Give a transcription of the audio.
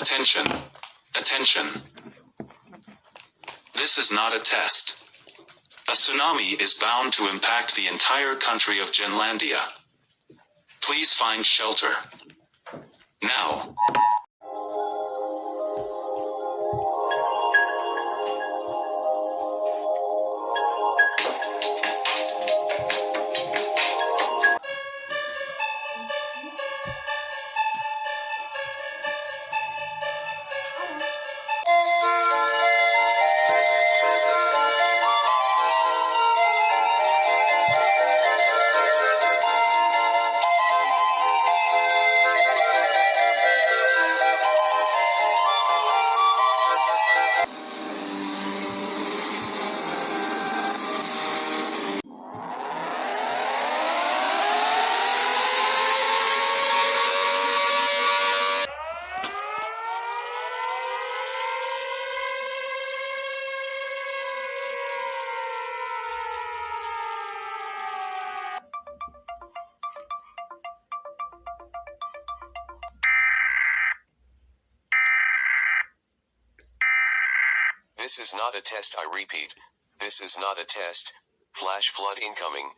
Attention. Attention. This is not a test. A tsunami is bound to impact the entire country of Genlandia. Please find shelter. Now. This is not a test, I repeat. This is not a test. Flash flood incoming.